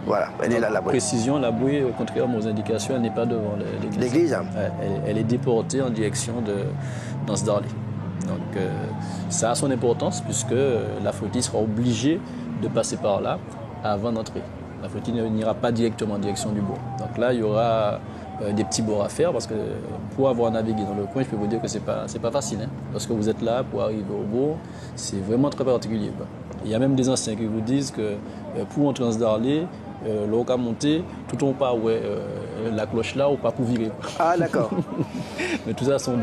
Voilà, elle est là, la bouée. Précision, la bouée, contrairement aux indications, elle n'est pas devant l'église. L'église, hein. Elle est déportée en direction de Ansdarlé. Donc ça a son importance puisque la flottille sera obligée de passer par là avant d'entrer. La flottille n'ira pas directement en direction du bourg. Donc là, il y aura des petits bords à faire parce que pour avoir navigué dans le coin, je peux vous dire que c'est pas facile. Hein. Lorsque vous êtes là pour arriver au bourg, c'est vraiment très particulier, quoi. Il y a même des anciens qui vous disent que pour entrer en Ansdarlé, l'eau a monté, tout en pas la cloche là ou pas pour virer. Ah d'accord. Mais tout ça sont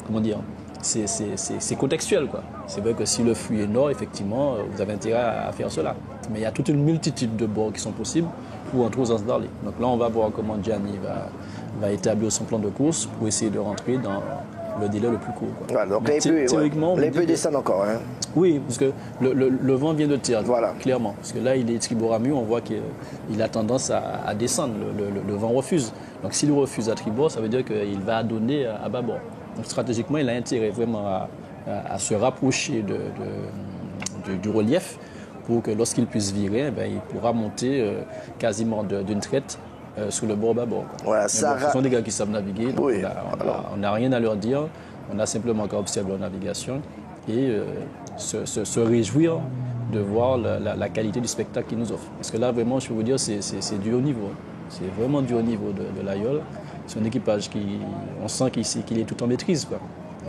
comment dire, c'est contextuel, quoi. C'est vrai que si le flux est nord, effectivement, vous avez intérêt à faire cela. Mais il y a toute une multitude de bords qui sont possibles pour entrer aux Ansdarlé. Donc là, on va voir comment Gianni va établir son plan de course pour essayer de rentrer dans le délai le plus court, quoi. Voilà, donc les peut descendent encore. Hein. Oui, parce que le vent vient de terre, voilà. Clairement. Parce que là, il est triboramu, on voit qu'il a tendance à descendre. Le vent refuse. Donc s'il refuse à tribord, ça veut dire qu'il va donner à bâbord. Donc stratégiquement, il a intérêt vraiment à se rapprocher du relief pour que lorsqu'il puisse virer, il pourra monter quasiment d'une traite sur le bord bâbord. Voilà, ce sont des gars qui savent naviguer, donc oui, on n'a rien à leur dire, on a simplement qu'à observer leur navigation et se réjouir de voir la qualité du spectacle qu'ils nous offrent. Parce que là, vraiment, je peux vous dire, c'est du haut niveau. C'est vraiment du haut niveau de l'Aïol. C'est un équipage on sent qu'il est tout en maîtrise, quoi.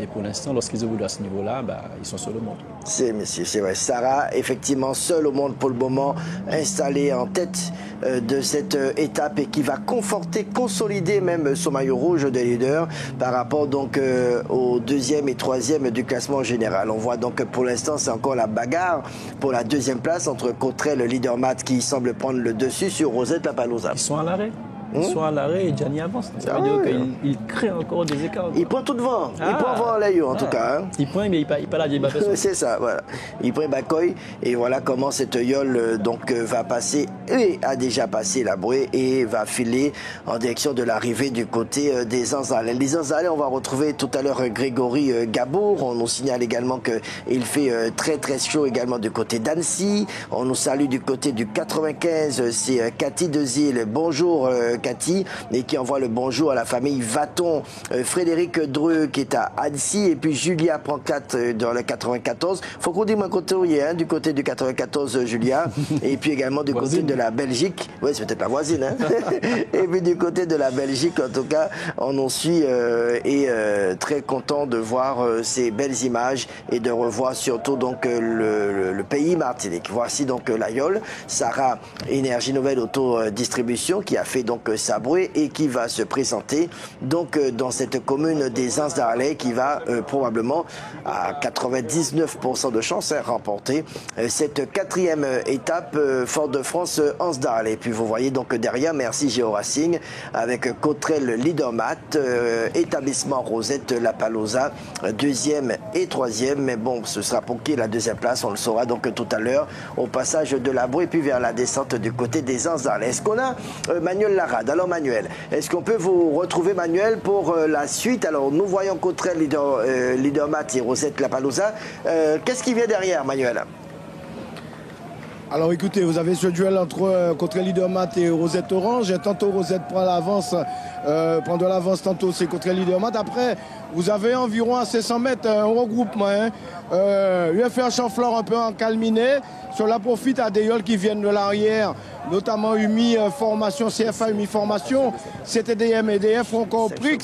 Et pour l'instant, lorsqu'ils évoluent à ce niveau-là, ils sont seuls au monde. C'est vrai. Sarah, effectivement, seule au monde pour le moment, installée en tête de cette étape et qui va conforter, consolider même son maillot rouge de leader par rapport donc au deuxième et troisième du classement général. On voit donc pour l'instant, c'est encore la bagarre pour la deuxième place entre Cottrell, le leader mat, qui semble prendre le dessus sur Rosette Lapalooza. Ils sont à l'arrêt. Ils sont à l'arrêt et Gianni avance. Ça veut dire qu'il crée encore des écarts. Il prend tout devant. Il prend devant l'Aïo en tout cas. Hein. Il prend, mais il pas la vieille baffe. C'est ça, voilà. Il prend Bakoy et voilà comment cette yole donc va passer et a déjà passé la bouée et va filer en direction de l'arrivée du côté des Ansdarlais. Les Ansdarlais, on va retrouver tout à l'heure Grégory Gabour. On nous signale également qu'il fait très très chaud également du côté d'Annecy. On nous salue du côté du 95. C'est Cathy Dezil. Bonjour Cathy, et qui envoie le bonjour à la famille Vaton, Frédéric Dreux qui est à Annecy, et puis Julia prend 4 dans le 94. Faut qu'on dise mon côté du côté du 94 Julia, et puis également du côté de la Belgique. Oui, c'est peut-être la voisine. Hein. Et puis du côté de la Belgique, en tout cas, on en suit et très content de voir ces belles images et de revoir surtout donc le pays Martinique. Voici donc l'Aïol, Sarah Énergie Nouvelle Autodistribution qui a fait donc sa bouée et qui va se présenter donc dans cette commune des Ansdarlais qui va probablement à 99% de chance remporter cette quatrième étape Fort-de-France Ansdarlais. Et puis vous voyez donc derrière, merci Géo Racing avec Cottrell leader mat, établissement Rosette Lapalooza deuxième et troisième, mais bon, ce sera pour qui la deuxième place, on le saura donc tout à l'heure au passage de la bouée puis vers la descente du côté des Ansdarlais. Est-ce qu'on a Manuel Larade? Alors Manuel, est-ce qu'on peut vous retrouver Manuel pour la suite? Alors nous voyons Cottrell leader mat et Rosette Lapalooza. Qu'est-ce qui vient derrière Manuel? Alors écoutez, vous avez ce duel entre Cottrell leader mat et Rosette Orange. Tantôt Rosette prend l'avance, prend de l'avance, tantôt c'est Cottrell leader mat. Après, vous avez environ à 500 mètres un regroupement. UFR Chanflore un peu encalminé. Cela profite à des yoles qui viennent de l'arrière, notamment UMI Formation, CFA UMI Formation, CTDM, EDF ou encore Prix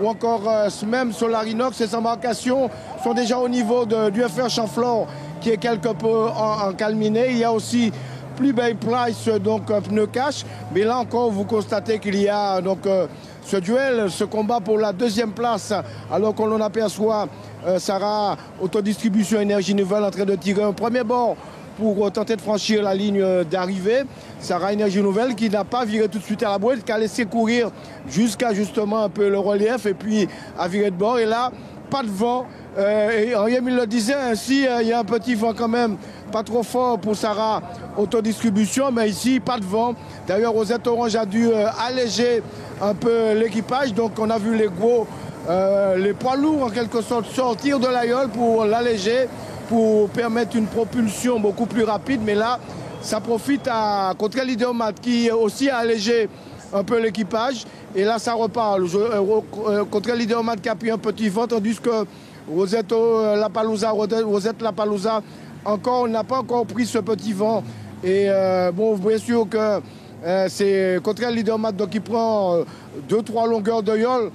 ou encore même Solarinox. Ces embarcations sont déjà au niveau du UFR Chanflore qui est quelque peu encalminé. Il y a aussi plus belle Price, donc pneu cash. Mais là encore, vous constatez qu'il y a donc ce duel, ce combat pour la deuxième place, alors qu'on en aperçoit Sarah Autodistribution Énergie Nouvelle en train de tirer un premier bord pour tenter de franchir la ligne d'arrivée. Sarah Énergie Nouvelle qui n'a pas viré tout de suite à la bouée, qui a laissé courir jusqu'à justement un peu le relief et puis a viré de bord. Et là, pas de vent. Et Henri le disait ainsi, il y a un petit vent quand même, pas trop fort pour Sarah Autodistribution, mais ici, pas de vent. D'ailleurs, Rosette Orange a dû alléger un peu l'équipage, donc on a vu les gros, les poids lourds en quelque sorte sortir de l'Aïol pour l'alléger, pour permettre une propulsion beaucoup plus rapide. Mais là, ça profite à Cotrel Leadermat qui aussi a allégé un peu l'équipage. Et là, ça repart. Cotrel Leadermat qui a pris un petit vent, tandis que Rosette Lapalooza, encore, n'a pas encore pris ce petit vent. Et bon, bien sûr que c'est Cotrel Leadermat qui prend 2-3 longueurs de yole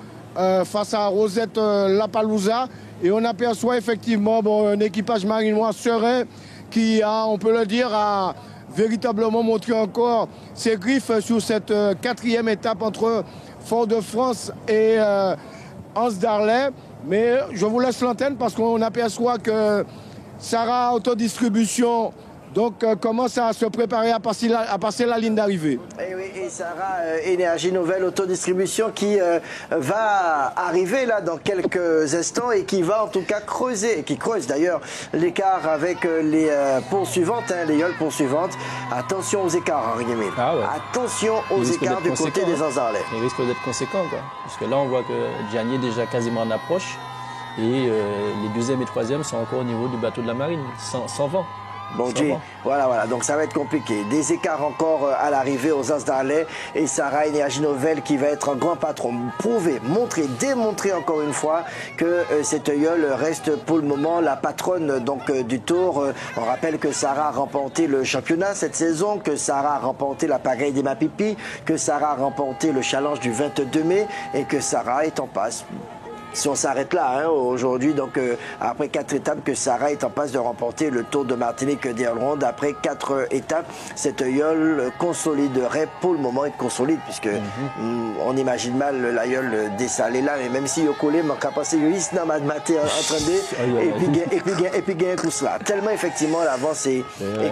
face à Rosette Lapalooza. Et on aperçoit effectivement un équipage marinois serein qui a, on peut le dire, a véritablement montré encore ses griffes sur cette 4e étape entre Fort-de-France et Anse d'Arlet. Mais je vous laisse l'antenne parce qu'on aperçoit que Sarah Autodistribution commence à se préparer à passer la ligne d'arrivée. Et oui, et Sarah Énergie Nouvelle Autodistribution qui va arriver là dans quelques instants et qui va en tout cas creuser, qui creuse d'ailleurs l'écart avec les poursuivantes, les yoles poursuivantes. Attention aux écarts, Henri Emile. Ah ouais. Attention aux écarts du côté des Anse d'Arlet. Il risque d'être conséquent, quoi. Parce que là, on voit que Gianni est déjà quasiment en approche et les 2e et 3e sont encore au niveau du bateau de la marine, sans vent. Bon Dieu, voilà, donc ça va être compliqué. Des écarts encore à l'arrivée aux Anse d'Arlet et Sarah Énergie Nouvelle qui va être un grand patron. Prouver, montrer, démontrer encore une fois que cette yole reste pour le moment la patronne du Tour. On rappelle que Sarah a remporté le championnat cette saison, que Sarah a remporté la pagaille des Mapipi, que Sarah a remporté le challenge du 22 mai et que Sarah est en passe. Si on s'arrête là, aujourd'hui, après 4 étapes, que Sarah est en passe de remporter le Tour de Martinique d'Irlande. Après 4 étapes, cette yole consoliderait pour le moment, être consolide, puisque on imagine mal la yole dessalée là, mais même si il collé, on va passer juste dans ma maté en train de, et puis gagner tout cela. Tellement effectivement l'avance est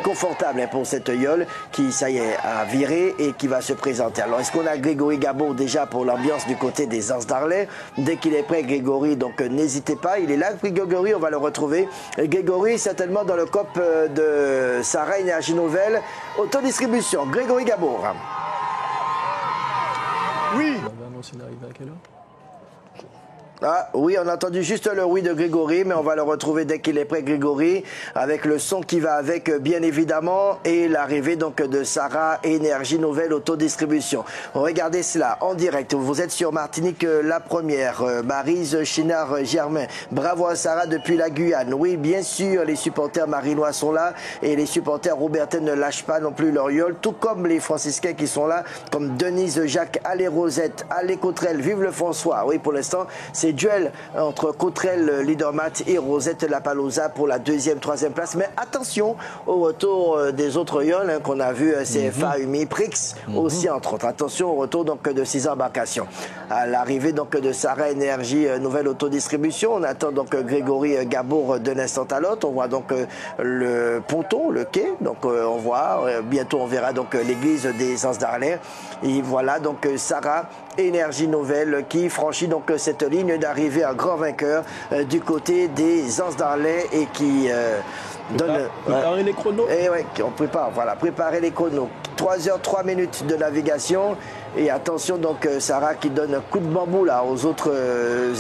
confortable pour cette yole qui, ça y est, a viré et qui va se présenter. Alors, est-ce qu'on a Grégory Gabot déjà pour l'ambiance du côté des Anse d'Arlet? Dès qu'il est prêt, Grégory, donc n'hésitez pas, il est là. Puis Grégory, on va le retrouver. Et Grégory, certainement dans le COP de Sarah Énergie Nouvelle, Autodistribution. Grégory Gabour. Oui. On va annoncer l'arrivée à quelle heure? Ah oui, on a entendu juste le oui de Grégory, mais on va le retrouver dès qu'il est prêt, Grégory, avec le son qui va avec, bien évidemment, et l'arrivée de Sarah Énergie Nouvelle Autodistribution. Regardez cela en direct. Vous êtes sur Martinique la première. Maryse Chinard-Germain. Bravo à Sarah depuis la Guyane. Oui, bien sûr, les supporters marinois sont là et les supporters roubertais ne lâchent pas non plus leur yole, tout comme les franciscains qui sont là, comme Denise Jacques, allez Rosette, allez Cotrel, vive le François. Oui, pour l'instant, c'est duel entre Cotrel Leadermat et Rosette Lapalooza pour la 2e, 3e place. Mais attention au retour des autres yoles qu'on a vu, CFA, UMI, Prix aussi entre autres. Attention au retour de ces embarcations. À l'arrivée de Sarah Énergie Nouvelle Autodistribution, on attend Grégory Gabour d'un instant à l'autre. On voit le ponton, le quai. On voit, bientôt on verra l'église des Anse d'Arlet. Et voilà Sarah Énergie Nouvelle qui franchit cette ligne d'arrivée à grand vainqueur du côté des Anse d'Arlet et qui donne... Préparer les chronos. Et ouais, on prépare, préparer les chronos. 3h03 de navigation. Et attention Sarah qui donne un coup de bambou là aux autres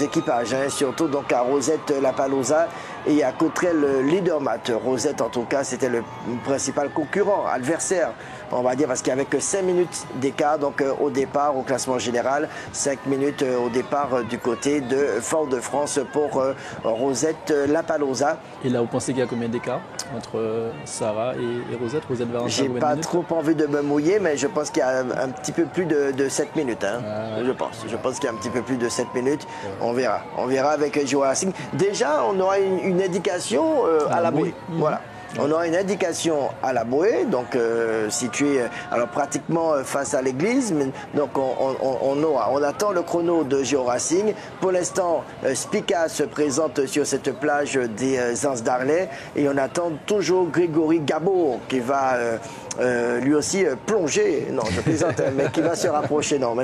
équipages, surtout à Rosette Lapalooza et à Cotrel Leadermat. Rosette en tout cas c'était le principal concurrent, adversaire, on va dire, parce qu'il n'y avait que 5 minutes d'écart au départ au classement général, 5 minutes au départ du côté de Fort-de-France pour Rosette Lapalooza. Et là vous pensez qu'il y a combien d'écart entre Sarah et Rosette? Rosette va rentrer. J'ai pas trop envie de me mouiller, mais je pense qu'il y a un petit peu plus de 7 minutes. Je pense qu'il y a un petit peu plus de 7 minutes. On verra avec Joa Racing. Déjà, on aura une indication à la bouée. Voilà. On aura une indication à la bouée, située pratiquement face à l'église. On attend le chrono de Géo Racing. Pour l'instant, Spica se présente sur cette plage des Anse d'Arlet et on attend toujours Grégory Gabour qui va lui aussi plonger. Non, je plaisante, mais qui va se rapprocher. Non.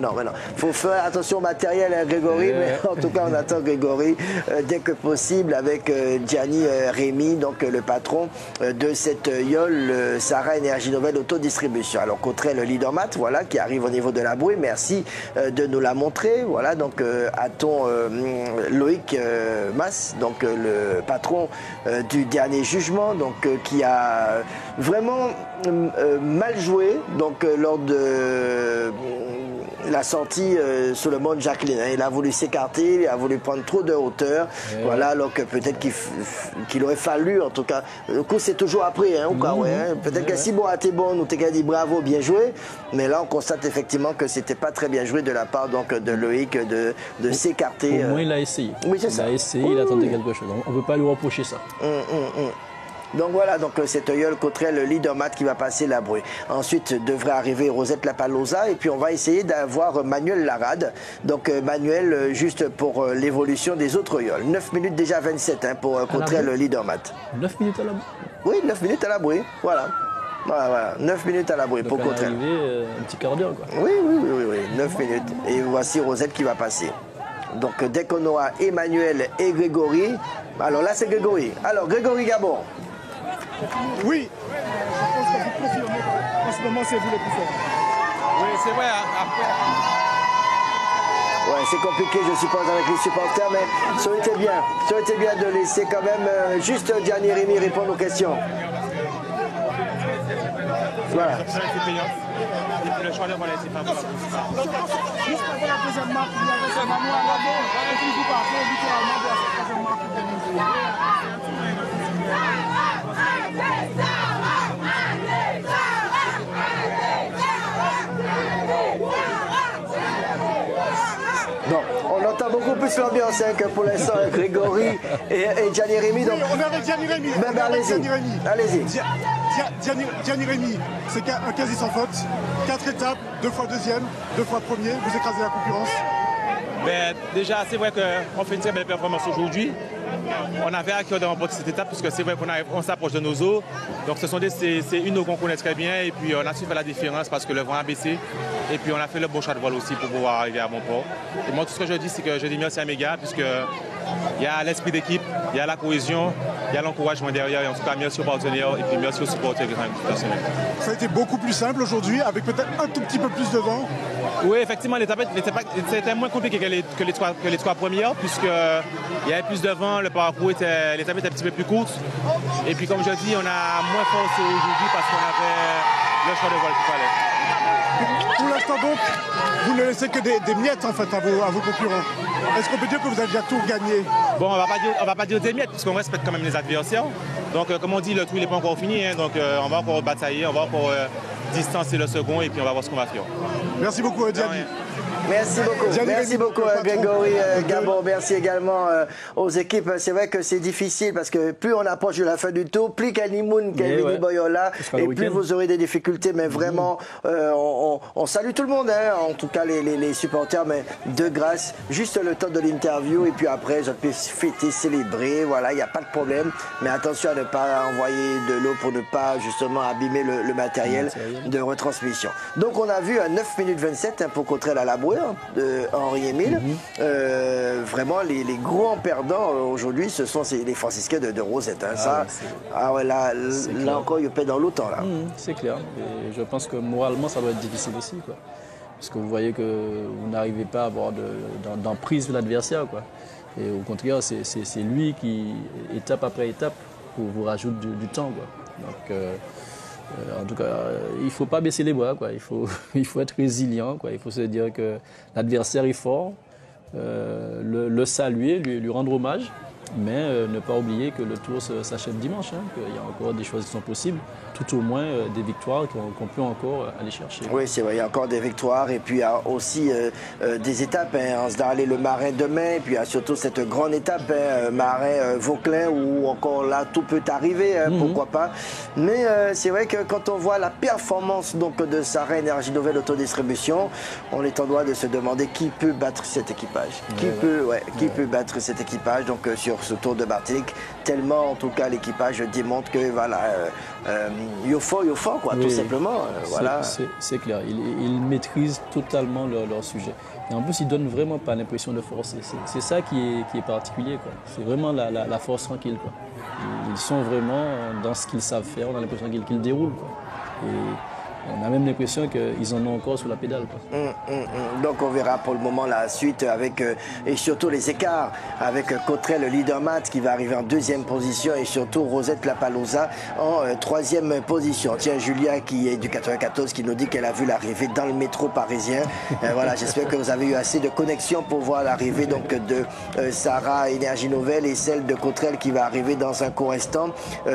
Faut faire attention au matériel, Grégory, mais en tout cas, on attend Grégory dès que possible avec Gianni Rémy, le patron de cette yole Sarah Énergie Nouvelle Autodistribution. Alors Cotrel Leadermat, voilà, qui arrive au niveau de la bouée. Merci de nous la montrer. Voilà, a-t-on Loïc Mas, le patron du dernier jugement, qui a vraiment mal joué donc lors de la sortie sur le mode Jacqueline. Il a voulu s'écarter, il a voulu prendre trop de hauteur. Voilà, alors que peut-être qu'il aurait fallu, en tout cas, le coup c'est toujours après, hein, ou quoi, peut-être que si bon a été bon, nous t'ai dit bravo, bien joué, mais là on constate effectivement que c'était pas très bien joué de la part donc de Loïc de s'écarter. Au moins il a essayé. Oui, c'est ça. Il a essayé, il a tenté quelque chose. On ne peut pas lui reprocher ça. Donc voilà, donc c'est Euyol Cottrell, le leader mat qui va passer la bruée. Ensuite devrait arriver Rosette Lapaloza et puis on va essayer d'avoir Manuel Larade. Donc Manuel, juste pour l'évolution des autres Euyol. 9 minutes déjà 27 hein, pour Cottrell, le leader mat. 9 minutes à la bruée. Oui, 9 minutes à la bruée, voilà. Voilà, 9 minutes à la bruée pour Cottrell. Un petit quart d'heure quoi. Oui, 9 minutes. Et voici Rosette qui va passer. Donc dès qu'on aura Emmanuel et Grégory, alors là c'est Grégory. Alors Grégory Gabon. Oui, je pense que vous confirmez qu'en ce moment c'est vous le plus fort. Oui, c'est vrai. Après... Ouais, c'est compliqué, je suppose, avec les supporters, mais ça aurait été bien de laisser quand même juste Gianni Rémy répondre aux questions. Voilà. Le choix de voler, c'est pas bon. Juste avant la deuxième marque, il y avait ce Manuel Larade, et puis vous partez littéralement de la troisième marque. Bon, on entend beaucoup plus l'ambiance hein, que pour l'instant Grégory et Gianni Rémy. Donc... Oui, on est avec Gianni Rémy. Allez-y. Gianni Rémy, c'est un quasi sans faute. 4 étapes, 2 fois deuxième, 2 fois premier. Vous écrasez la concurrence. Ben, déjà, c'est vrai qu'on fait une très belle performance aujourd'hui. On avait à cœur de remporter cette étape puisque c'est vrai qu'on s'approche de nos eaux. Donc c'est une eau qu'on connaît très bien et puis on a su faire la différence parce que le vent a baissé. Et puis on a fait le bon choix de voile aussi pour pouvoir arriver à bon port. Et moi tout ce que je dis c'est que je dis merci à mes gars puisque il y a l'esprit d'équipe, il y a la cohésion, il y a l'encouragement derrière. Et en tout cas merci aux partenaires et puis merci aux supporters personnels. Ça a été beaucoup plus simple aujourd'hui avec peut-être un tout petit peu plus de vent. Oui, effectivement, l'étape était moins compliqué que les trois premières, puisqu'il y avait plus de vent, l'étape était un petit peu plus courte. Et puis, comme je dis, on a moins forcé aujourd'hui parce qu'on avait le choix de voile qu'il fallait. Pour l'instant, donc, vous ne laissez que des miettes en fait à vos concurrents. Est-ce qu'on peut dire que vous avez déjà tout gagné? Bon, on va pas dire des miettes, puisqu'on respecte quand même les adversaires. Donc, comme on dit, le trou n'est pas encore fini, hein, donc on va encore batailler, on va encore distancer le second et puis on va voir ce qu'on va faire. Merci beaucoup, Gianni. Merci beaucoup Grégory Gabon. Merci également aux équipes. C'est vrai que c'est difficile parce que plus on approche de la fin du tour, plus Kanimoun, Kelvin Boyola, et plus vous aurez des difficultés. Mais vraiment, on salue tout le monde, hein, en tout cas les supporters, mais de grâce, juste le temps de l'interview et puis après, je peux fêter, célébrer. Voilà, il n'y a pas de problème. Mais attention à ne pas envoyer de l'eau pour ne pas justement abîmer le matériel de retransmission. Donc on a vu à 9 minutes 27 hein, pour Cottrell à la Bruée de Henri-Émile. Vraiment, les gros perdants aujourd'hui, ce sont les franciscains de Rosette. Hein. Là encore, il paie dans l'automps. C'est clair. Et je pense que moralement, ça doit être difficile aussi. Quoi. Parce que vous voyez que vous n'arrivez pas à avoir d'emprise de l'adversaire. Et au contraire, c'est lui qui, étape après étape, vous rajoute du temps. Quoi. Donc, en tout cas, il ne faut pas baisser les bras, quoi. Il faut être résilient, quoi. Il faut se dire que l'adversaire est fort, le saluer, lui rendre hommage, mais ne pas oublier que le tour s'achève dimanche, hein, qu'il y a encore des choses qui sont possibles, tout au moins des victoires qu'on peut encore aller chercher. Oui, c'est vrai, il y a encore des victoires et puis il y a aussi des étapes. Hein. On se doit aller le Marin demain, et puis il y a surtout cette grande étape, hein, Marin-Vauclin, où encore là tout peut arriver, hein, pourquoi pas. Mais c'est vrai que quand on voit la performance donc, de Sahara Énergie Nouvelle Autodistribution, on est en droit de se demander qui peut battre cet équipage. Qui peut battre cet équipage donc, sur ce Tour de Martinique, tellement en tout cas l'équipage démontre que voilà, il faut quoi, tout simplement. Voilà. C'est clair, ils maîtrisent totalement leur sujet. Et en plus, ils ne donnent vraiment pas l'impression de forcer. C'est ça qui est particulier. C'est vraiment la force tranquille. Quoi. Ils sont vraiment dans ce qu'ils savent faire, on a l'impression qu'ils déroulent. Quoi. On a même l'impression qu'ils en ont encore sous la pédale. Donc on verra pour le moment la suite avec et surtout les écarts avec Cottrell, le leader mat qui va arriver en 2e position et surtout Rosette Lapalooza en 3e position. Tiens, Julia qui est du 94 qui nous dit qu'elle a vu l'arrivée dans le métro parisien. Voilà, j'espère que vous avez eu assez de connexion pour voir l'arrivée donc de Sarah Énergie Nouvelle et celle de Cottrell qui va arriver dans un court instant.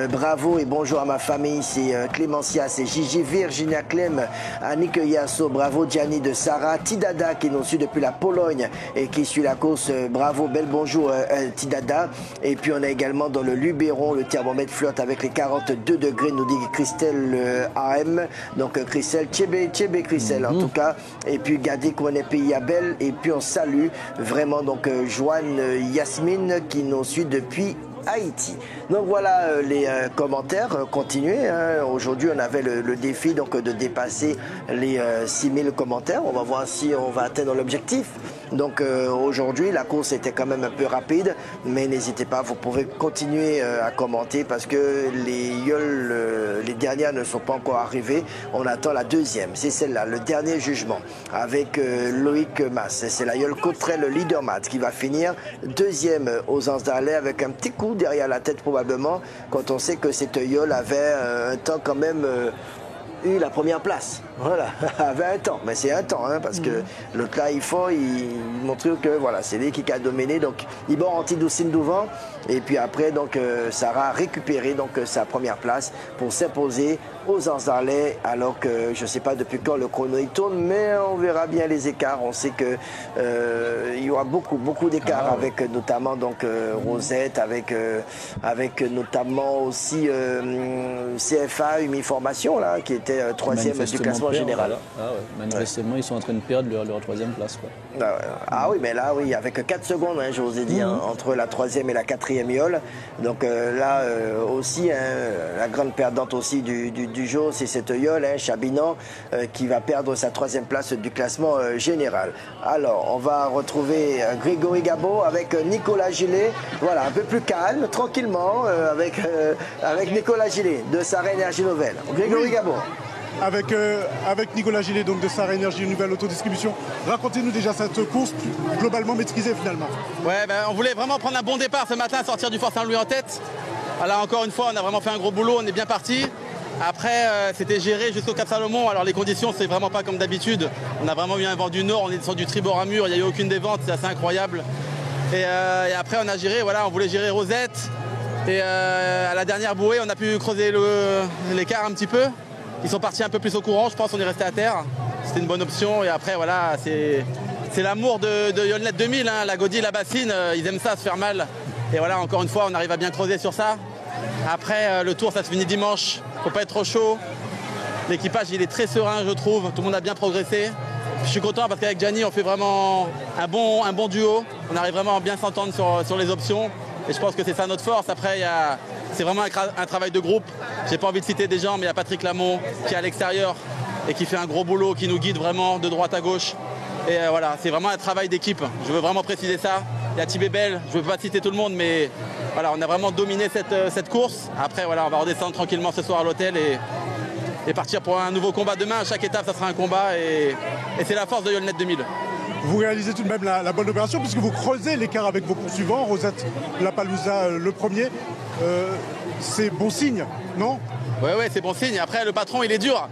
Bravo et bonjour à ma famille, c'est Clémentia, c'est Gigi, Virginia Clem, Annick Yasso, bravo Gianni de Sarah, Tidada qui nous suit depuis la Pologne et qui suit la course, bravo, bel bonjour Tidada. Et puis on a également dans le Luberon, le thermomètre flotte avec les 42 degrés, nous dit Christelle AM, donc Christelle, Tchébé Christelle en tout cas, et puis Gadi Kouanepe Yabel, et puis on salue vraiment donc Joanne Yasmine qui nous suit depuis Haïti. Donc voilà les commentaires, continuez. Aujourd'hui on avait le défi donc de dépasser les 6000 commentaires. On va voir si on va atteindre l'objectif. Donc aujourd'hui la course était quand même un peu rapide, mais n'hésitez pas, vous pouvez continuer à commenter parce que les dernières ne sont pas encore arrivées. On attend la 2e, c'est celle-là, le dernier jugement avec Loïc Mas. C'est la Yole Cottrell, le leader mat, qui va finir 2e aux Anses d'Arlay avec un petit coup derrière la tête probablement quand on sait que cette Yole avait un temps quand même eu la première place. Voilà, avait un temps, mais c'est un temps, hein, parce que l'autre là, il montre que voilà, c'est lui qui a dominé. Donc, Ibor Antidoucine Douvent, et puis après, donc, Sarah a récupéré donc, sa première place pour s'imposer aux Anses d'Arlay, alors que je ne sais pas depuis quand le chrono il tourne, mais on verra bien les écarts. On sait que il y aura beaucoup d'écarts avec notamment donc Rosette, avec notamment aussi CFA Uniformation là, qui était 3e du classement général. Voilà. Manifestement, ils sont en train de perdre leur 3e place. Quoi. Ah oui, mais là, oui, avec 4 secondes, hein, je vous ai dit, hein, entre la 3e et la 4e Yole. Donc là aussi, hein, la grande perdante aussi du jour, c'est cette Yole, hein, Chabinan, qui va perdre sa 3e place du classement général. Alors, on va retrouver Grégory Gabot avec Nicolas Gillet. Voilà, un peu plus calme, tranquillement, avec Nicolas Gillet de Sarah Énergie Nouvelle. Grégory Gabot. Avec Nicolas Gillet donc de Sarah Énergie Nouvelle Autodistribution. Racontez-nous déjà cette course globalement maîtrisée finalement. Ouais, on voulait vraiment prendre un bon départ ce matin, sortir du Fort Saint-Louis en tête. Alors encore une fois, on a vraiment fait un gros boulot, on est bien parti. Après, c'était géré jusqu'au Cap Salomon. Alors les conditions, c'est vraiment pas comme d'habitude. On a vraiment eu un vent du nord, on est sur du tribord à mur, il n'y a eu aucune dévente, c'est assez incroyable. Et après, on a géré, voilà, on voulait gérer Rosette. Et à la dernière bouée, on a pu creuser l'écart un petit peu. Ils sont partis un peu plus au courant, je pense, on est resté à terre. C'était une bonne option. Et après, voilà, c'est l'amour de Yolnet 2000. Hein. La Gaudi, la bassine, ils aiment ça, se faire mal. Et voilà, encore une fois, on arrive à bien creuser sur ça. Après, le tour, ça se finit dimanche. Faut pas être trop chaud. L'équipage, il est très serein, je trouve. Tout le monde a bien progressé. Je suis content parce qu'avec Gianni, on fait vraiment un bon duo. On arrive vraiment à bien s'entendre sur les options. Et je pense que c'est ça notre force. Après, c'est vraiment un travail de groupe. J'ai pas envie de citer des gens, mais il y a Patrick Lamont qui est à l'extérieur et qui fait un gros boulot, qui nous guide vraiment de droite à gauche. Et voilà, c'est vraiment un travail d'équipe. Je veux vraiment préciser ça. Il y a Thibé Bell, je ne veux pas citer tout le monde, mais voilà, on a vraiment dominé cette course. Après, voilà, on va redescendre tranquillement ce soir à l'hôtel et partir pour un nouveau combat demain. À chaque étape, ça sera un combat et c'est la force de Yolnet 2000. Vous réalisez tout de même la bonne opération puisque vous creusez l'écart avec vos poursuivants. Rosette Lapalooza le premier. C'est bon signe, non? Oui, c'est bon signe. Après, le patron, il est dur.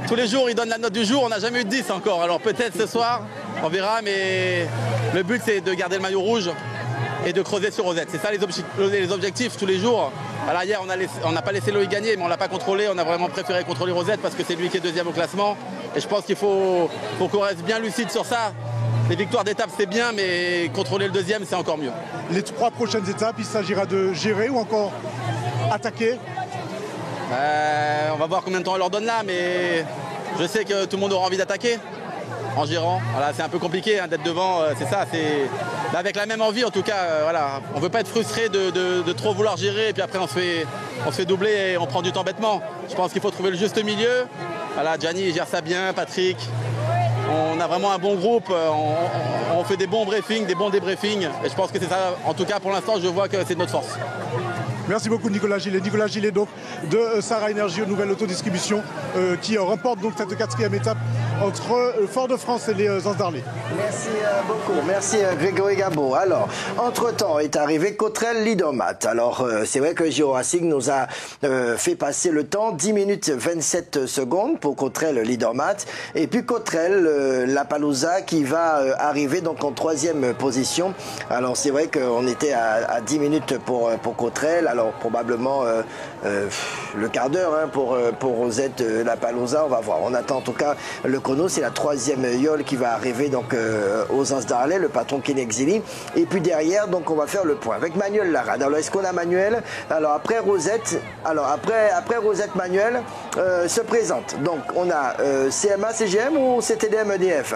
Tous les jours, il donne la note du jour. On n'a jamais eu de 10 encore. Alors peut-être ce soir, on verra. Mais le but, c'est de garder le maillot rouge et de creuser sur Rosette. C'est ça les objectifs tous les jours. Alors hier, on n'a pas laissé Loïc gagner, mais on ne l'a pas contrôlé. On a vraiment préféré contrôler Rosette parce que c'est lui qui est 2e au classement. Et je pense qu'il faut qu'on reste bien lucide sur ça. Les victoires d'étape, c'est bien, mais contrôler le 2e, c'est encore mieux. Les 3 prochaines étapes, il s'agira de gérer ou encore attaquer? On va voir combien de temps on leur donne là, mais je sais que tout le monde aura envie d'attaquer en gérant. Voilà, c'est un peu compliqué hein, d'être devant, c'est ça. Mais avec la même envie, en tout cas, voilà. On ne veut pas être frustré de trop vouloir gérer, et puis après on se fait doubler et on prend du temps bêtement. Je pense qu'il faut trouver le juste milieu. Voilà, Gianni gère ça bien, Patrick. On a vraiment un bon groupe, on fait des bons briefings, des bons débriefings. Et je pense que c'est ça, en tout cas pour l'instant, je vois que c'est notre force. Merci beaucoup Nicolas Gillet. Nicolas Gillet donc de Sahara Énergie, nouvelle autodistribution qui remporte donc cette 4e étape entre Fort-de-France et les Anses d'Arlé. Merci beaucoup. Merci Grégory Gabo. Alors, entre-temps est arrivé Cottrell Leadermat. Alors, c'est vrai que Giro Racing nous a fait passer le temps, 10 minutes 27 secondes pour Cottrell Leadermat. Et puis Cottrell Lapalooza qui va arriver donc en 3e position. Alors, c'est vrai qu'on était à 10 minutes pour Cottrell. Alors, probablement le quart d'heure hein, pour Rosette Lapalooza. On va voir. On attend en tout cas le chrono. C'est la 3e yole qui va arriver donc aux Anses d'Arlé, le patron Kinexili. Et puis derrière, donc on va faire le point avec Manuel Larade. Alors, est-ce qu'on a Manuel? Alors, après Rosette, Manuel se présente. Donc, on a CMA, CGM ou CTDM EDF?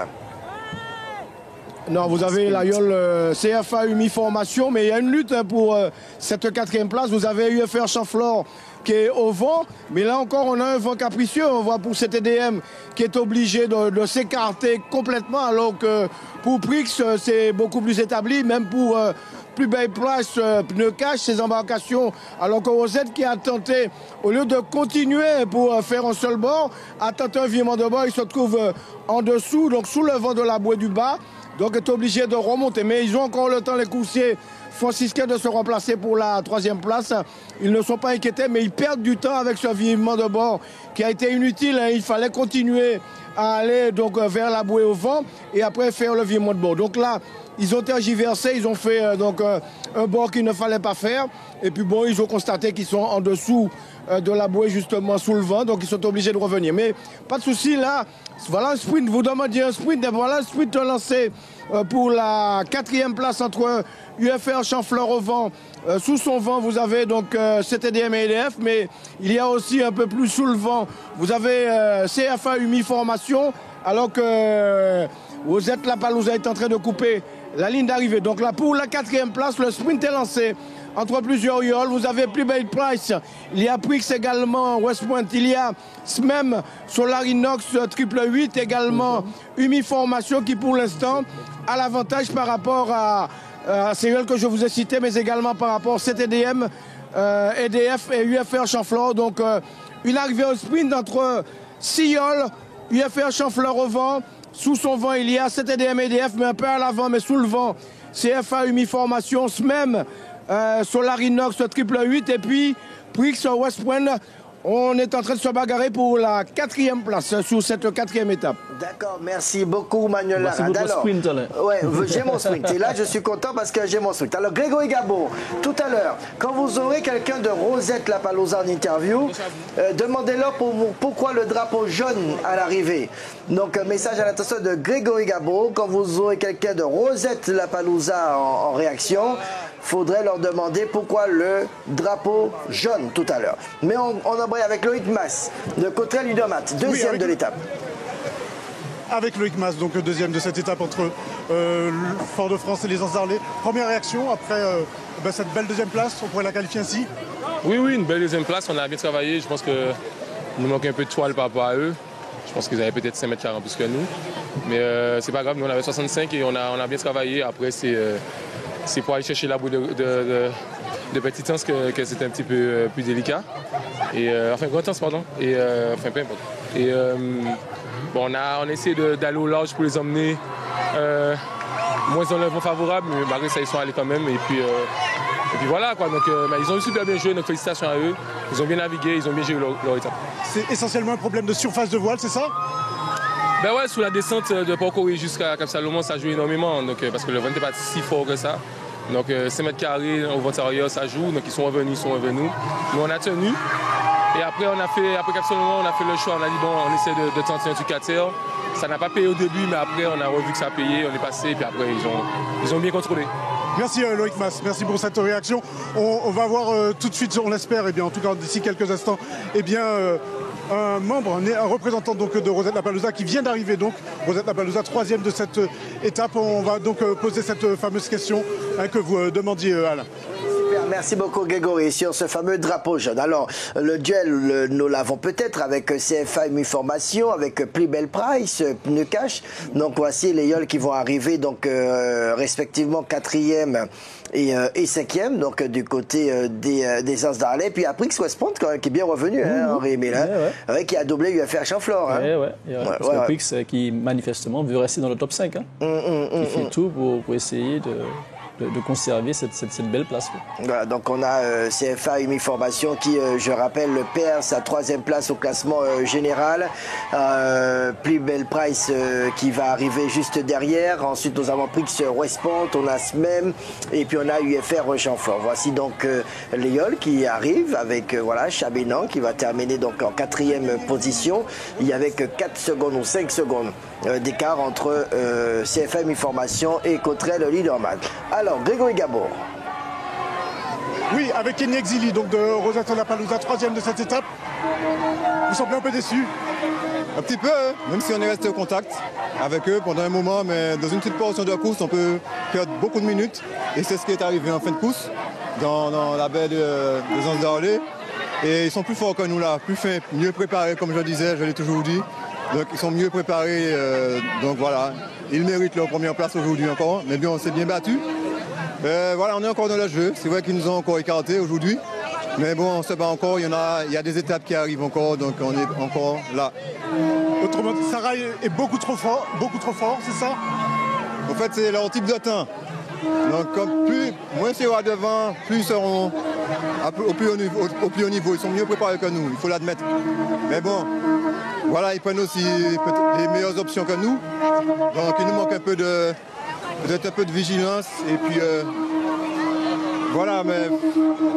Non, vous avez la yole CFA UMI Formation, mais il y a une lutte pour cette 4e place. Vous avez UFR Chanflore qui est au vent, mais là encore on a un vent capricieux. On voit pour CTDM qui est obligé de s'écarter complètement, alors que pour Prix c'est beaucoup plus établi, même pour plus belle place, pneu cache, ces embarcations, alors que Rosette qui a tenté, au lieu de continuer pour faire un seul bord, a tenté un virement de bord, il se trouve en dessous, donc sous le vent de la bouée du bas. Donc est obligé de remonter. Mais ils ont encore le temps, les coursiers franciscains, de se remplacer pour la 3e place. Ils ne sont pas inquiétés, mais ils perdent du temps avec ce virement de bord qui a été inutile. Il fallait continuer à aller donc vers la bouée au vent et après faire le virement de bord. Donc là, ils ont tergiversé, ils ont fait donc un bord qu'il ne fallait pas faire. Et puis bon, ils ont constaté qu'ils sont en dessous de la bouée justement sous le vent, donc ils sont obligés de revenir. Mais pas de souci là, voilà un sprint, vous demandiez un sprint, et voilà un sprint lancé pour la 4e place entre UFR Chanfleur au vent. Sous son vent, vous avez donc CTDM et EDF, mais il y a aussi un peu plus sous le vent, vous avez CFA UMI Formation, alors que Rosette Lapalooza est en train de couper la ligne d'arrivée. Donc là, pour la 4e place, le sprint est lancé entre plusieurs yoles. Vous avez Plus Belle Price, il y a Prix également, West Point, il y a SMEM, Solarinox, Triple 8 également, UMI Formation qui pour l'instant a l'avantage par rapport à ces yoles que je vous ai citées, mais également par rapport à CTDM, EDF et UFR Chanfleur. Donc une arrivée au sprint entre 6 yoles, UFR Chanfleur au vent. Sous son vent, il y a CTDM EDF, mais un peu à l'avant, mais sous le vent, CFA UMI Formation, SMEM, Solarinox Triple 8 et puis Prix West Point. On est en train de se bagarrer pour la 4e place sur cette 4e étape. D'accord, merci beaucoup Manuel Larade. C'est votre sprint là. Ouais, j'ai mon sprint. Et là, je suis content parce que j'ai mon sprint. Alors, Grégory Gabo, tout à l'heure, quand vous aurez quelqu'un de Rosette Lapalooza en interview, demandez-leur pourquoi le drapeau jaune à l'arrivée. Donc, un message à l'attention de Grégory Gabo. Quand vous aurez quelqu'un de Rosette Lapalooza en réaction, faudrait leur demander pourquoi le drapeau jaune tout à l'heure. Mais on embraye avec Loïc Mas de Cottrell Leadermat, 2e de l'étape. Avec Loïc Mas, donc 2e de cette étape entre Fort-de-France et les Anses d'Arlé. Première réaction après cette belle 2e place, on pourrait la qualifier ainsi? Oui, une belle 2e place, on a bien travaillé. Je pense qu'il nous manque un peu de toile par rapport à eux. Je pense qu'ils avaient peut-être 5 mètres 40 plus que nous. Mais c'est pas grave, nous on avait 65 et on a bien travaillé. Après, c'est pour aller chercher la bouée de petite Anse que c'était un petit peu plus délicat. Et, enfin, Grande Anse, pardon. Et, enfin, peu importe. Et bon, on a essayé d'aller au large pour les emmener moins dans le vent favorable, mais malgré ça, ils sont allés quand même. Et puis voilà, quoi. Donc, ils ont super bien joué, donc félicitations à eux. Ils ont bien navigué, ils ont bien géré leur étape. C'est essentiellement un problème de surface de voile, c'est ça? Ben ouais, sous la descente de Port-Corée jusqu'à Cap-Salomon, ça joue énormément, donc, parce que le vent n'était pas si fort que ça. Donc 5 mètres carrés au vent intérieur, ça joue, donc ils sont revenus. Nous on a tenu. Et après, après Cap-Salomon, on a fait le choix, on a dit bon, on essaie de tenter un truc à terre. Ça n'a pas payé au début, mais après on a revu que ça a payé, on est passé, et puis après ils ont bien contrôlé. Merci Loïc Mas, merci pour cette réaction. On va voir tout de suite, on l'espère, en tout cas d'ici quelques instants, un membre, un représentant donc de Rosette Lapalooza qui vient d'arriver donc. Rosette Lapalooza, 3e de cette étape. On va donc poser cette fameuse question que vous demandiez, Alain. Super, merci beaucoup Grégory. Sur ce fameux drapeau jaune. Alors, le duel, nous l'avons peut-être avec CFA Formation, avec Plus Belle Price, Pneu Cash. Donc voici les yoles qui vont arriver, donc respectivement 4e et 5e, donc du côté des Anses d'Arlet. Puis Aprix Westpont quand même, qui est bien revenu, Henri Emile, qui a doublé UFR Chamflore. Aprix qui manifestement veut rester dans le top 5. Il fait tout pour essayer de conserver cette belle place. Voilà, donc on a CFA Formation qui, je rappelle, perd sa 3e place au classement général. Plus Belle Price qui va arriver juste derrière. Ensuite, nous avons Prix Westpont, on a SMEM et puis on a UFR Chamfort. Voici donc Léol qui arrive avec Chabénan qui va terminer donc en 4e position. Il y avait que 4 secondes ou 5 secondes d'écart entre CFM Formation et Cottrell Leaderman. Alors, Grégory Gabour. Oui, avec Kenny Exili, donc de Rosette-Lapalooza, 3e de cette étape. Vous semblez un peu déçu? Un petit peu, même si on est resté au contact avec eux pendant un moment, mais dans une petite portion de la course, on peut perdre beaucoup de minutes. Et c'est ce qui est arrivé en fin de course, dans la baie des Anses d'Arlet. Et ils sont plus forts que nous là, plus fins, mieux préparés, comme je le disais, je l'ai toujours dit. Donc ils sont mieux préparés, donc voilà, ils méritent leur première place aujourd'hui encore, mais bien on s'est bien battu. Voilà, on est encore dans le jeu, c'est vrai qu'ils nous ont encore écartés aujourd'hui, mais bon on se bat encore, il y a des étapes qui arrivent encore, donc on est encore là. Autrement dit, Sarah est beaucoup trop fort, c'est ça? En fait c'est leur type de temps. Donc comme moins c'est devant, plus ils seront au plus haut niveau, ils sont mieux préparés que nous, il faut l'admettre. Mais bon, voilà, ils prennent aussi les meilleures options que nous. Donc il nous manque peut-être un peu de vigilance. Et puis voilà, mais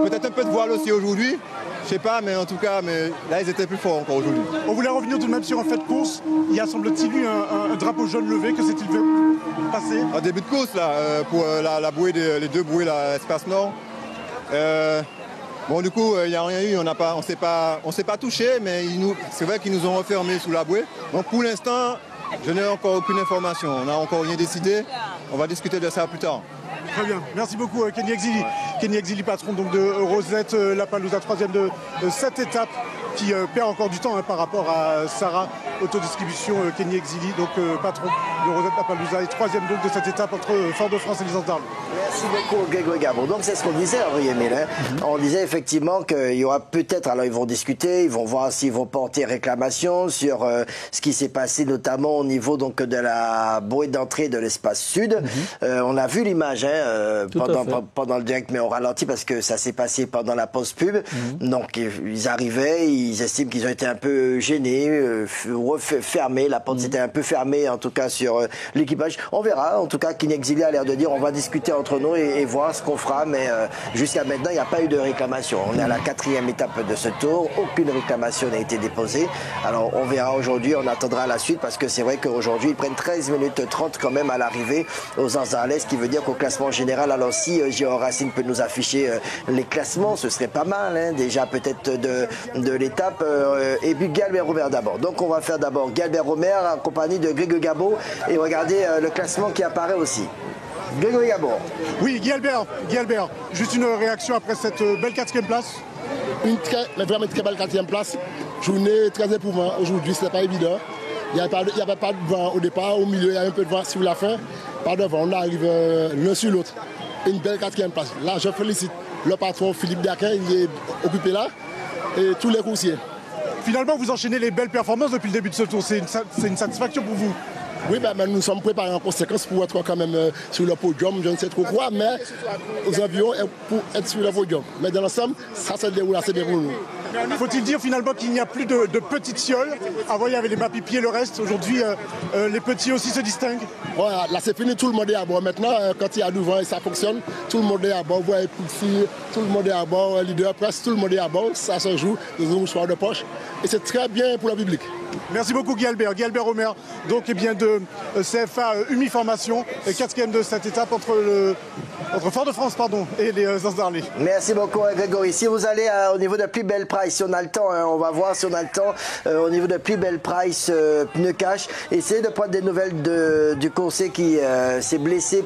peut-être un peu de voile aussi aujourd'hui. Je sais pas, mais en tout cas, là ils étaient plus forts encore aujourd'hui. On voulait revenir tout de même sur un fait de course. Il y a semble-t-il eu un drapeau jaune levé. Que s'est-il passé? En début de course, là, pour la bouée, les deux bouées, l'Espace Nord. Bon, du coup, il n'y a rien eu, on s'est pas touché, mais c'est vrai qu'ils nous ont refermés sous la bouée. Donc pour l'instant, je n'ai encore aucune information. On n'a encore rien décidé. On va discuter de ça plus tard. Très bien. Merci beaucoup, Kenny Exili. Kenny Exili, patron donc, de Rosette-Lapalooza, 3e de cette étape, qui perd encore du temps par rapport à Sarah Autodistribution. Kenny Exili, donc patron de Rosette-Lapalooza, et 3e donc de cette étape entre Fort-de-France et les Anses d'Arlet. Merci beaucoup, Grégory Gabour. Donc c'est ce qu'on disait, Henri Emile. On disait effectivement qu'il y aura peut-être, alors ils vont discuter, ils vont voir s'ils vont porter réclamation sur ce qui s'est passé notamment au niveau donc de la bouée d'entrée de l'espace sud. On a vu l'image pendant le direct, mais on ralentit parce que ça s'est passé pendant la pause pub. Donc ils arrivaient, ils estiment qu'ils ont été un peu gênés, fermés, la porte s'était un peu fermée en tout cas sur l'équipage. On verra, en tout cas Kenny Exili a l'air de dire on va discuter entre nous et voir ce qu'on fera, mais jusqu'à maintenant il n'y a pas eu de réclamation. On est à la 4e étape de ce tour, aucune réclamation n'a été déposée. Alors on verra aujourd'hui, on attendra la suite parce que c'est vrai qu'aujourd'hui ils prennent 13 minutes 30 quand même à l'arrivée aux Anses d'Arlet, ce qui veut dire qu'au classement général, alors si Gérard Racine peut nous afficher les classements, ce serait pas mal, déjà peut-être de l'étape, et puis Guilbert Romer d'abord. Donc on va faire d'abord Guilbert Romer en compagnie de Grégory Gabour et regardez le classement qui apparaît aussi. Grégory Gabour. Oui, Guilbert, juste une réaction après cette belle 4e place. Vraiment très belle 4e place. Journée très éprouvante aujourd'hui, c'est pas évident. Il n'y avait pas de vent au départ, au milieu il y a un peu de vent sur la fin. Pas de vent, on arrive l'un sur l'autre. Une belle 4e place. Là, je félicite le patron Philippe Daquin, il est occupé là, et tous les coursiers. Finalement, vous enchaînez les belles performances depuis le début de ce tour. C'est une satisfaction pour vous? Oui, mais nous sommes préparés en conséquence pour être quand même sur le podium, je ne sais trop quoi, mais aux environs pour être sur le podium. Mais dans l'ensemble, ça se déroule assez bien pour nous. Faut-il dire finalement qu'il n'y a plus de petites fioles? Avant, il y avait les mapipiers, le reste. Aujourd'hui, les petits aussi se distinguent. Voilà, là c'est fini, tout le monde est à bord. Maintenant, quand il y a du vent et ça fonctionne, tout le monde est à bord. Vous voyez, tout le monde est à bord, leader presse, tout le monde est à bord. Ça se joue dans un mouchoir de poche. Et c'est très bien pour le public. Merci beaucoup Guilbert Romer, donc de CFA Formation, 4e de cette étape entre entre Fort-de-France pardon, et les Anses d'Arlé. Merci beaucoup Grégory. Si vous allez au niveau de Plus Belle Price, si on a le temps, hein, on va voir si on a le temps au niveau de Plus Belle Price pneu cash. Essayez de prendre des nouvelles du coursier qui s'est blessé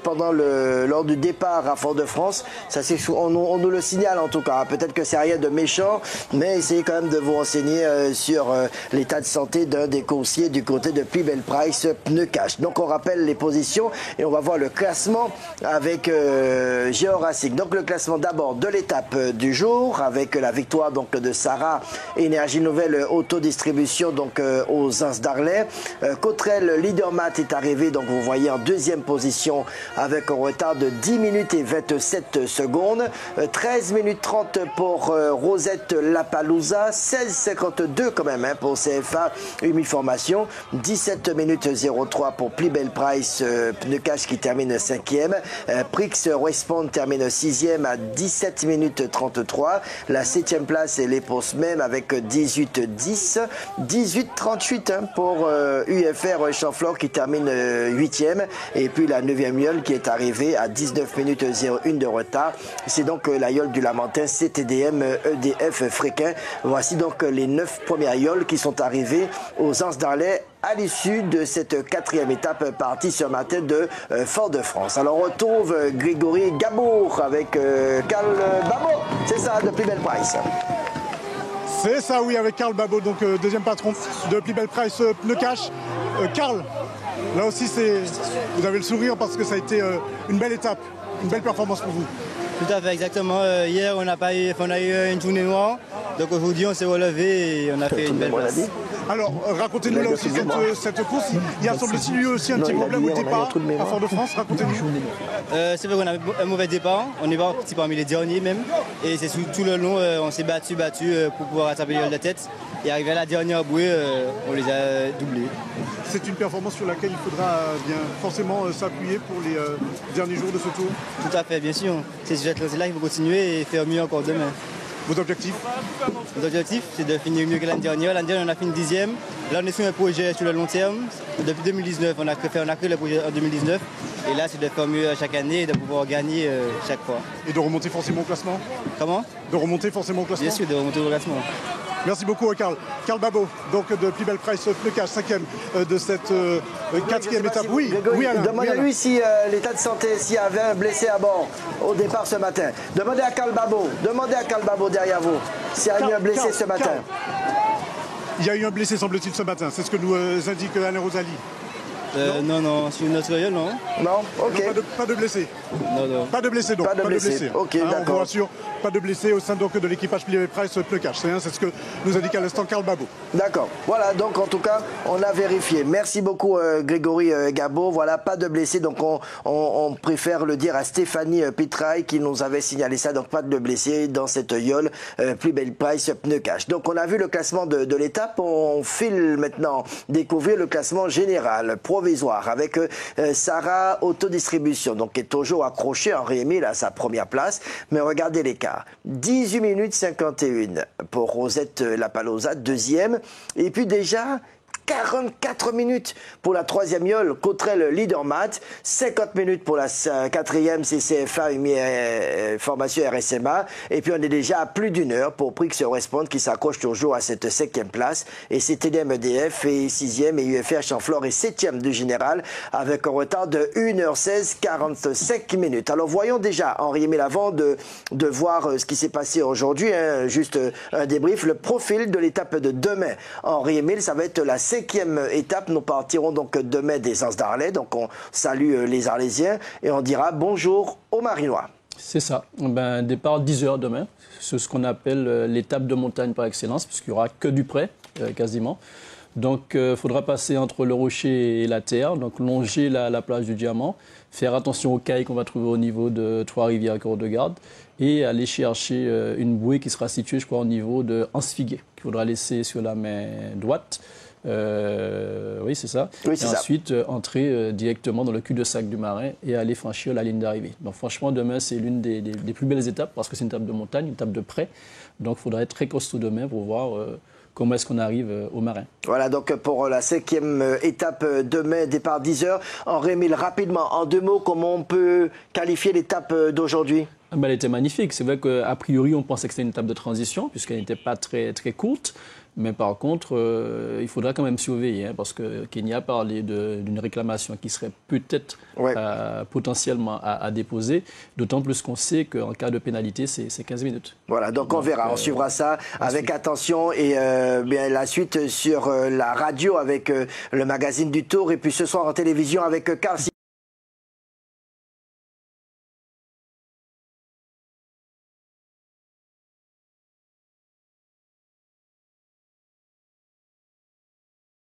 lors du départ à Fort-de-France. Ça, on nous le signale en tout cas. Peut-être que c'est rien de méchant, mais essayez quand même de vous renseigner sur l'état de santé d'un des coursiers du côté de Plus Belle Price pneu cash. Donc on rappelle les positions et on va voir le classement avec Géo Racing. Donc le classement d'abord de l'étape du jour avec la victoire donc de Sarah Énergie Nouvelle Autodistribution donc aux Anses d'Arlay. Cottrell Leadermat est arrivé, donc vous voyez en deuxième position avec un retard de 10 minutes et 27 secondes. 13 minutes 30 pour Rosette Lapalooza, 16,52 quand même hein, pour CFA Uniformation, 17 minutes 03 pour Plus Belle Price pneu cash qui termine 5e. Prix Respond termine 6e à 17 minutes 33. La 7e place est les postes même avec 18-10. 18-38 hein, pour UFR Chamflor qui termine 8e. Et puis la 9e yole qui est arrivée à 19 minutes 01 de retard. C'est donc la yole du Lamentin CTDM EDF Fréquin. Voici donc les 9 premières yoles qui sont arrivées aux Anses d'Arlay à l'issue de cette 4e étape partie ce matin de Fort-de-France. Alors on retrouve Grégory Gabour avec Karl Babo, c'est ça, de Plus Belle Price. C'est ça, oui, avec Karl Babo, donc deuxième patron de Plus Belle Price pneu cash. Karl, là aussi vous avez le sourire parce que ça a été une belle étape, une belle performance pour vous. Tout à fait, exactement. Hier, on a eu une journée noire. Donc aujourd'hui, on s'est relevé et on a fait une belle place. Alors, racontez-nous là aussi cette course. Il y a semble-t-il aussi un petit problème au départ à Fort-de-France. Racontez-nous. C'est vrai qu'on avait un mauvais départ. On est parti parmi les derniers même. Et c'est tout le long, on s'est battu pour pouvoir rattraper les yoles de tête. Et arrivé à la dernière bouée, on les a doublés. C'est une performance sur laquelle il faudra bien forcément s'appuyer pour les derniers jours de ce tour. Tout à fait, bien sûr. C'est sur cette lancée-là qu'il faut continuer et faire mieux encore demain. Vos objectifs? Nos objectifs, c'est de finir mieux que l'année dernière. L'année dernière, on a fini 10e. Là, on est sur un projet sur le long terme. Depuis 2019, on a créé le projet en 2019. Et là, c'est de faire mieux chaque année et de pouvoir gagner chaque fois. Et de remonter forcément au classement? Comment? De remonter forcément au classement? Bien sûr, de remonter au classement. Merci beaucoup, Karl. Karl Babo, donc de Plus Belle Price pneu cash, 5e de cette 4e étape. Oui, oui, Alain. Demandez-lui si l'état de santé, s'il y avait un blessé à bord au départ ce matin. Demandez à Karl Babo. Demandez à Karl Babo derrière vous s'il y a eu un blessé ce matin. Il y a eu un blessé, semble-t-il, ce matin. C'est ce que nous indique Alain Rosalie. Non, sur notre yole, non. Non, ok. Non, pas de blessés. Non. Pas de blessés, donc. Pas de blessés. Ok, d'accord. On vous rassure, pas de blessés au sein donc, de l'équipage Plus Belle Price pneu cash. C'est ce que nous indique à l'instant Karl Babo. D'accord. Voilà, donc en tout cas, on a vérifié. Merci beaucoup Grégory Gabo. Voilà, pas de blessés. Donc on préfère le dire à Stéphanie Pitraille qui nous avait signalé ça. Donc pas de blessés dans cette yole Plus Belle Price pneu cash. Donc on a vu le classement de l'étape. On file maintenant découvrir le classement général provisoire avec Sarah Autodistribution, donc qui est toujours accrochée en Henri-Émile à sa première place. Mais regardez l'écart. 18 minutes 51 pour Rosette Lapalooza, deuxième. Et puis déjà 44 minutes pour la 3e yole, Cottrell Leadermat, 50 minutes pour la 4e CCFA formation RSMA, et puis on est déjà à plus d'une heure pour Prix Respond qui s'accroche toujours à cette 5e place, et CTDM EDF est 6e et UFR Chamflor est 7e du général avec un retard de 1h16 45 minutes. Alors voyons déjà, Henri-Émile, avant de voir ce qui s'est passé aujourd'hui, hein, juste un débrief, le profil de l'étape de demain. Henri-Émile, ça va être la 5e étape. Nous partirons donc demain des Anses d'Arlay. Donc on salue les Arlésiens et on dira bonjour aux Marinois. C'est ça. Départ 10h demain. C'est ce qu'on appelle l'étape de montagne par excellence, puisqu'il n'y aura que du près, quasiment. Donc il faudra passer entre le rocher et la terre, donc longer la plage du Diamant, faire attention aux cailles qu'on va trouver au niveau de Trois-Rivières et Corps-de-Garde et aller chercher une bouée qui sera située, je crois, au niveau de Anse-Figuet, qu'il faudra laisser sur la main droite. Oui, c'est ça. Oui, et ensuite, entrer directement dans le cul-de-sac du marin et aller franchir la ligne d'arrivée. Donc, franchement, demain, c'est l'une des plus belles étapes parce que c'est une étape de montagne, une étape de près. Donc, il faudra être très costaud demain pour voir comment est-ce qu'on arrive au Marin. Voilà donc pour la 5e étape demain, départ 10h. Henri Émile, rapidement, en 2 mots, comment on peut qualifier l'étape d'aujourd'hui? Elle était magnifique. C'est vrai qu'a priori, on pensait que c'était une étape de transition, puisqu'elle n'était pas très, très courte. Mais par contre, il faudra quand même surveiller, hein, parce que Kenya a parlé d'une réclamation qui serait peut-être potentiellement à déposer, d'autant plus qu'on sait qu'en cas de pénalité, c'est 15 minutes. Voilà, donc on verra, on suivra ça avec attention et bien la suite sur la radio avec le magazine du Tour et puis ce soir en télévision avec Carl